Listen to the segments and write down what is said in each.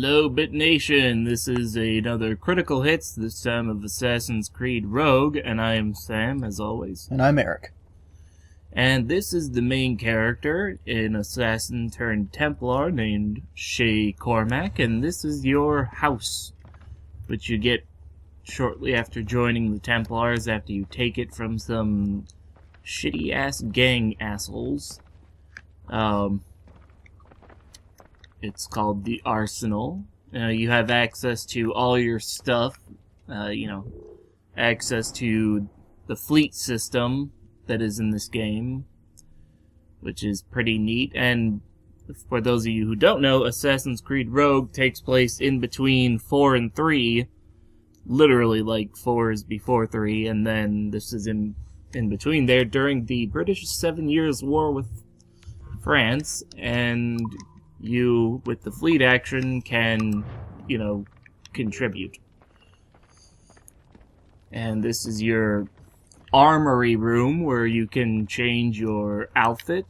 Hello, Bit Nation. This is another Critical Hits, this time of Assassin's Creed Rogue, and I am Sam, as always. And I'm Eric. And this is the main character, an assassin turned Templar named Shay Cormac, and this is your house, which you get shortly after joining the Templars after you take it from some shitty-ass gang assholes. It's called the Arsenal. You have access to all your stuff, access to the fleet system that is in this game, which is pretty neat. And for those of you who don't know, Assassin's Creed Rogue takes place in between 4 and 3. Literally, like, 4 is before 3, and then this is in between there during the British 7 Years' War with France, and you, with the fleet action, can, contribute. And this is your armory room where you can change your outfit,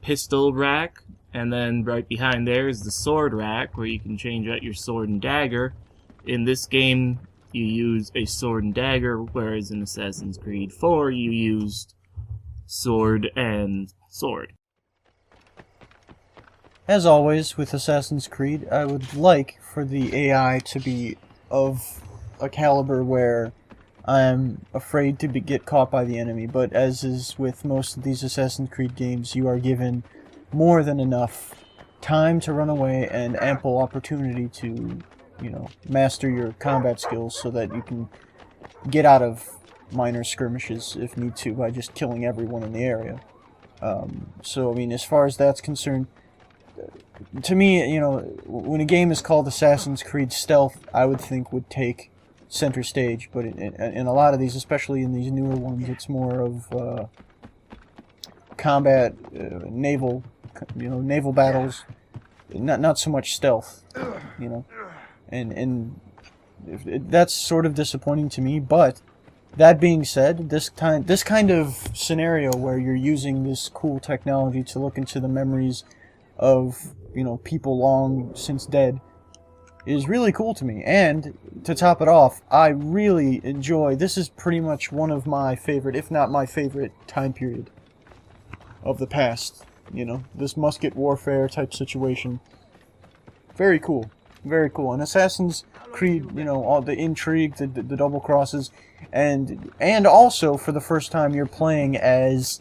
pistol rack, and then right behind there is the sword rack where you can change out your sword and dagger. In this game, you use a sword and dagger, whereas in Assassin's Creed 4, you used sword and sword. As always, with Assassin's Creed, I would like for the AI to be of a caliber where I'm afraid to get caught by the enemy, but as is with most of these Assassin's Creed games, you are given more than enough time to run away and ample opportunity to, master your combat skills so that you can get out of minor skirmishes if need to by just killing everyone in the area. As far as that's concerned, to me, when a game is called Assassin's Creed Stealth, I would think would take center stage, but in a lot of these, especially in these newer ones, it's more of combat, naval battles, not so much stealth, and that's sort of disappointing to me. But that being said, this kind of scenario where you're using this cool technology to look into the memories of people long since dead is really cool to me. And to top it off, I really enjoy, this is pretty much one of my favorite, if not my favorite, time period of the past. This musket warfare type situation. Very cool. Very cool. And Assassin's Creed, all the intrigue, the double crosses, and also for the first time you're playing as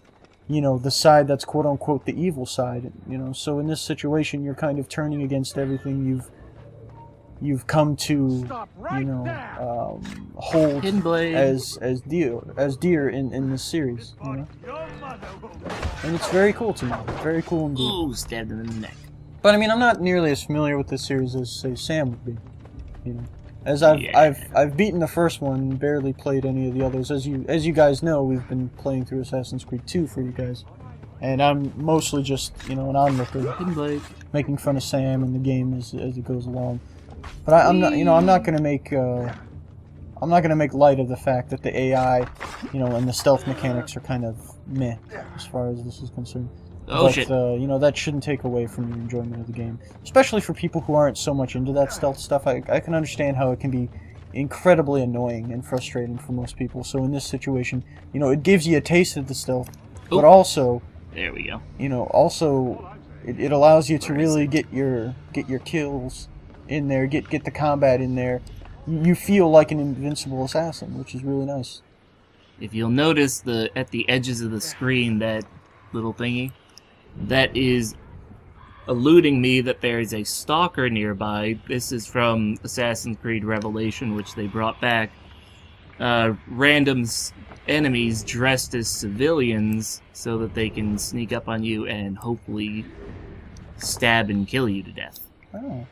the side that's quote-unquote the evil side, so in this situation you're kind of turning against everything you've come to, hold as dear in this series, And it's very cool to me. Very cool indeed. Ooh, stabbed in the neck. But I'm not nearly as familiar with this series as, say, Sam would be, As I've beaten the first one and barely played any of the others. As you guys know, we've been playing through Assassin's Creed 2 for you guys. And I'm mostly just, an onlooker, making fun of Sam and the game as it goes along. But I'm not gonna make light of the fact that the AI, and the stealth mechanics are kind of meh as far as this is concerned. Shit. That shouldn't take away from your enjoyment of the game. Especially for people who aren't so much into that stealth stuff, I can understand how it can be incredibly annoying and frustrating for most people. So in this situation, it gives you a taste of the stealth, but also, there we go. It allows you to really get your kills in there, get the combat in there. You feel like an invincible assassin, which is really nice. If you'll notice at the edges of the screen, that little thingy, that is eluding me that there is a stalker nearby. This is from Assassin's Creed Revelation, which they brought back. Random enemies dressed as civilians so that they can sneak up on you and hopefully stab and kill you to death. Oh.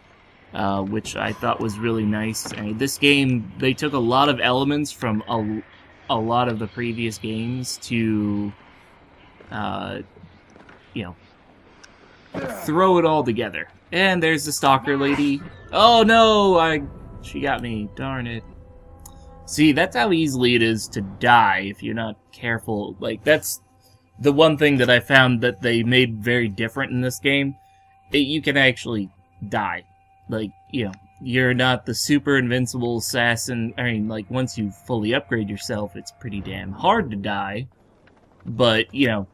Which I thought was really nice. This game, they took a lot of elements from a lot of the previous games to throw it all together. And there's the stalker lady. Oh no, she got me, darn it. See, that's how easily it is to die if you're not careful. That's the one thing that I found that they made very different in this game, you can actually die. Like, you know, you're not the super invincible assassin. I mean, like, once you fully upgrade yourself, it's pretty damn hard to die. But, you know,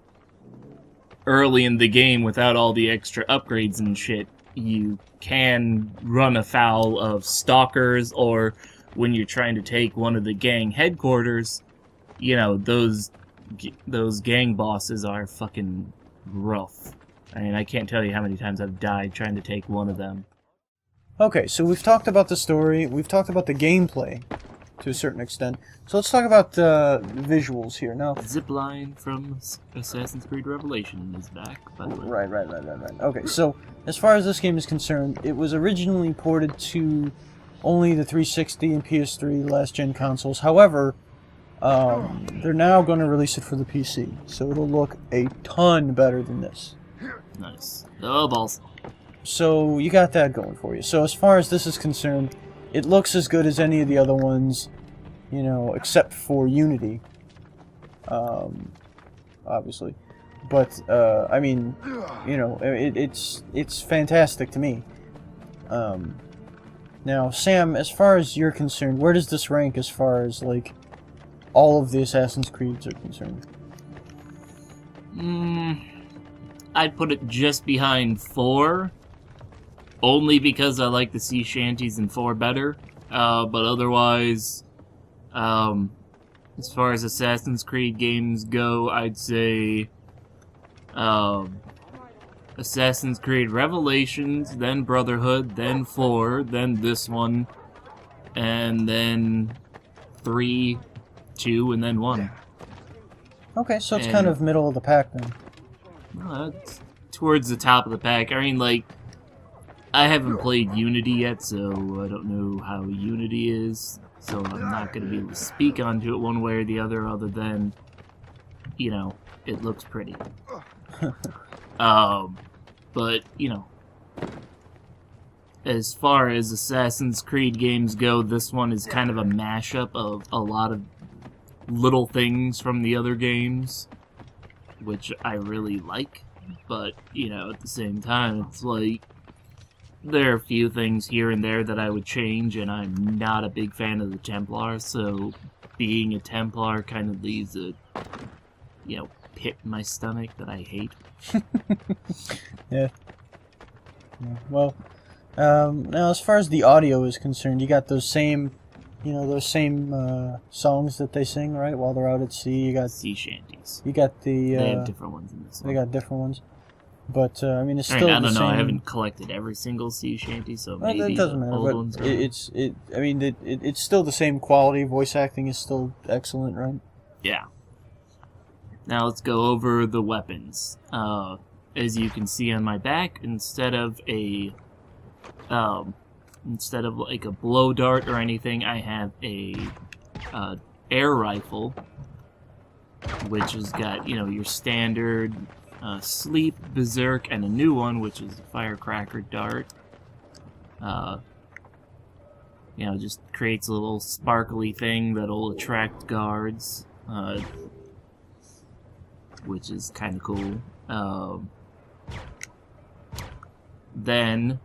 early in the game, without all the extra upgrades and shit, you can run afoul of stalkers, or when you're trying to take one of the gang headquarters, you know, those gang bosses are fucking rough. I mean, I can't tell you how many times I've died trying to take one of them. Okay, so we've talked about the story, we've talked about the gameplay to a certain extent. So let's talk about the visuals here. Now, Zipline from Assassin's Creed Revelation is back, by the way. Right. Okay, so as far as this game is concerned, it was originally ported to only the 360 and PS3 last-gen consoles. However, they're now going to release it for the PC, so it'll look a ton better than this. Nice. Oh, balls. So you got that going for you. So as far as this is concerned, it looks as good as any of the other ones, you know, except for Unity, obviously. But I mean, you know, it's fantastic to me. Now, Sam, as far as you're concerned, where does this rank as far as like all of the Assassin's Creeds are concerned? I'd put it just behind 4, only because I like the sea shanties in 4 better. But otherwise, as far as Assassin's Creed games go, I'd say Assassin's Creed Revelations, then Brotherhood, then 4, then this one, and then 3, 2, and then 1. Okay, so it's kind of middle of the pack then. Well, that's towards the top of the pack. I mean, like, I haven't played Unity yet, so I don't know how Unity is, so I'm not going to be able to speak onto it one way or the other than, you know, it looks pretty. But, you know, as far as Assassin's Creed games go, this one is kind of a mashup of a lot of little things from the other games, which I really like, but, you know, at the same time, it's like, there are a few things here and there that I would change, and I'm not a big fan of the Templar, so being a Templar kind of leaves a, you know, pit in my stomach that I hate. Yeah. Well, now as far as the audio is concerned, you got those same, you know, those same songs that they sing, right, while they're out at sea. You got sea shanties. You got the. They have different ones in this one. They got different ones, but I mean, it's still. I don't the know. same... I haven't collected every single sea shanty, so maybe it doesn't matter. old But ones I mean, it's still the same quality. Voice acting is still excellent, right? Yeah. Now let's go over the weapons. As you can see on my back, instead of like a blow dart or anything, I have a air rifle, which has got, you know, your standard sleep, berserk, and a new one, which is a firecracker dart. You know, just creates a little sparkly thing that'll attract guards, which is kind of cool. Then,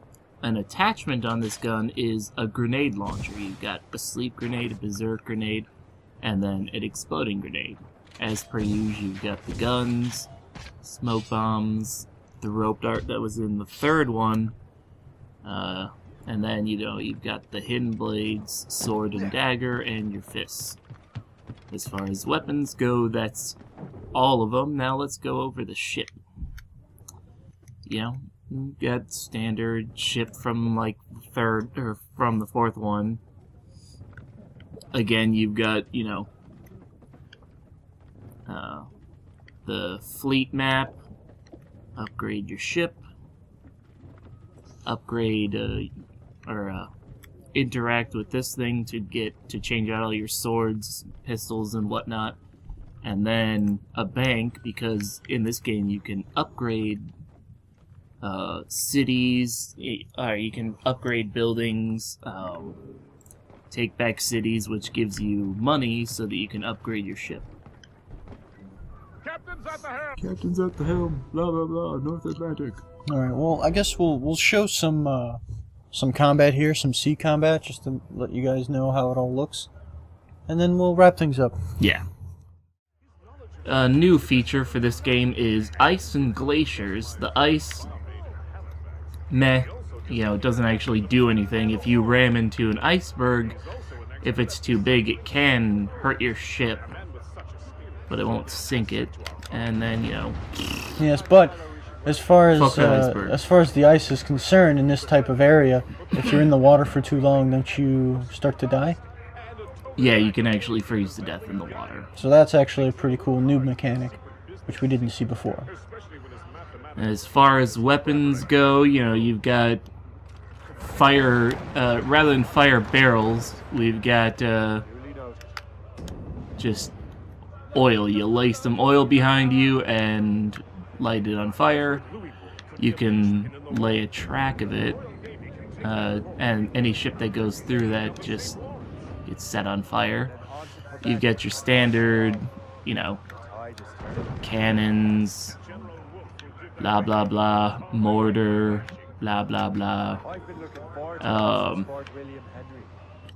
an attachment on this gun is a grenade launcher. You've got a sleep grenade, a berserk grenade, and then an exploding grenade. As per usual, you've got the guns, smoke bombs, the rope dart that was in the third one, and then, you know, you've got the hidden blades, sword and dagger, and your fists. As far as weapons go, that's all of them. Now let's go over the ship. You know, you got standard ship from like the third or from the fourth one. Again, you've got, you know, the fleet map. Upgrade your ship. Upgrade interact with this thing to change out all your swords, pistols, and whatnot. And then a bank, because in this game you can upgrade cities, you can upgrade buildings, take back cities, which gives you money so that you can upgrade your ship. Captain's at the helm. Blah blah blah. North Atlantic. All right. Well, I guess we'll show some combat here, some sea combat, just to let you guys know how it all looks, and then we'll wrap things up. Yeah. A new feature for this game is ice and glaciers. The ice, meh, it doesn't actually do anything. If you ram into an iceberg, if it's too big, it can hurt your ship, but it won't sink it. And then, Yes, but as far as the ice is concerned in this type of area, if you're in the water for too long, don't you start to die? Yeah, you can actually freeze to death in the water. So that's actually a pretty cool new mechanic, which we didn't see before. As far as weapons go, you've got fire, rather than fire barrels, we've got just oil. You lay some oil behind you and light it on fire. You can lay a track of it, and any ship that goes through that just gets set on fire. You've got your standard, cannons, blah blah blah, mortar, blah blah blah.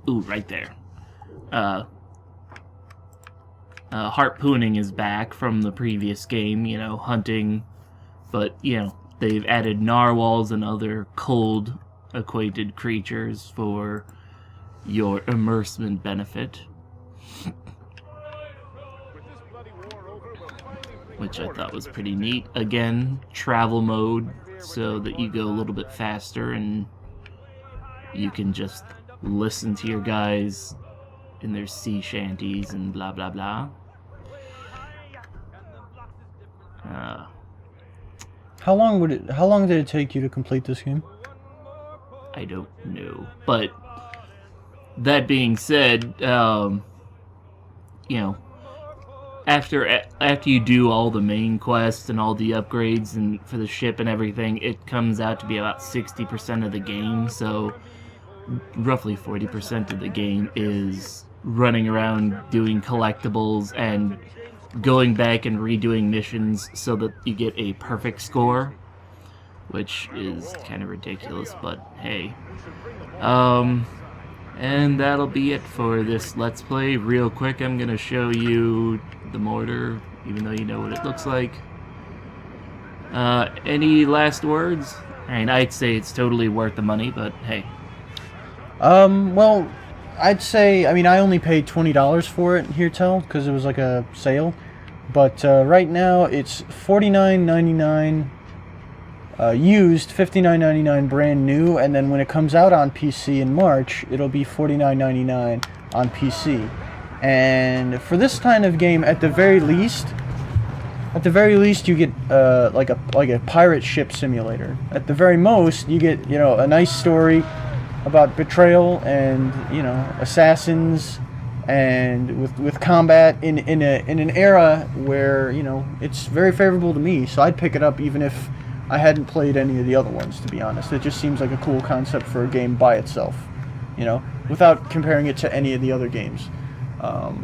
Ooh, right there. Harpooning is back from the previous game, hunting, but, they've added narwhals and other cold-acquainted creatures for your immersement benefit, which I thought was pretty neat. Again, travel mode, so that you go a little bit faster and you can just listen to your guys in their sea shanties and blah blah blah. How long did it take you to complete this game? I don't know, but that being said, after you do all the main quests and all the upgrades and for the ship and everything, it comes out to be about 60% of the game. So roughly 40% of the game is running around doing collectibles and going back and redoing missions so that you get a perfect score, which is kind of ridiculous, but hey. And that'll be it for this Let's Play. Real quick, I'm going to show you the mortar, even though you know what it looks like. Any last words? I mean, I'd say it's totally worth the money, but hey. Well, I'd say, I only paid $20 for it here, because it was like a sale. But right now, it's $49.99 used, $59.99 brand new, and then when it comes out on PC in March, it'll be $49.99 on PC. And for this kind of game, at the very least, you get like a pirate ship simulator. At the very most, you get a nice story about betrayal and assassins, and with combat in an era where it's very favorable to me. So I'd pick it up even if I hadn't played any of the other ones, to be honest. It just seems like a cool concept for a game by itself, without comparing it to any of the other games.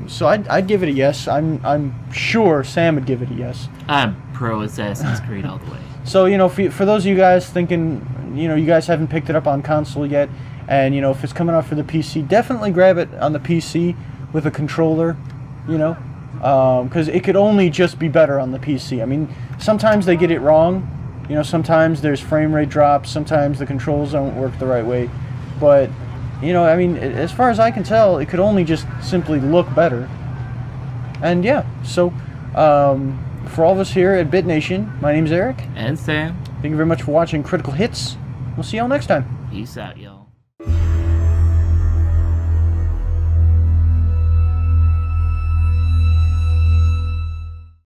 So I'd give it a yes. I'm sure Sam would give it a yes. I'm pro Assassin's Creed all the way. So for those of you guys thinking you guys haven't picked it up on console yet, and if it's coming out for the PC, definitely grab it on the PC with a controller, because it could only just be better on the PC. Sometimes they get it wrong. Sometimes there's frame rate drops, sometimes the controls don't work the right way, but, as far as I can tell, it could only just simply look better. And yeah, so, for all of us here at BitNation, my name's Eric. And Sam. Thank you very much for watching Critical Hits. We'll see y'all next time. Peace out, y'all.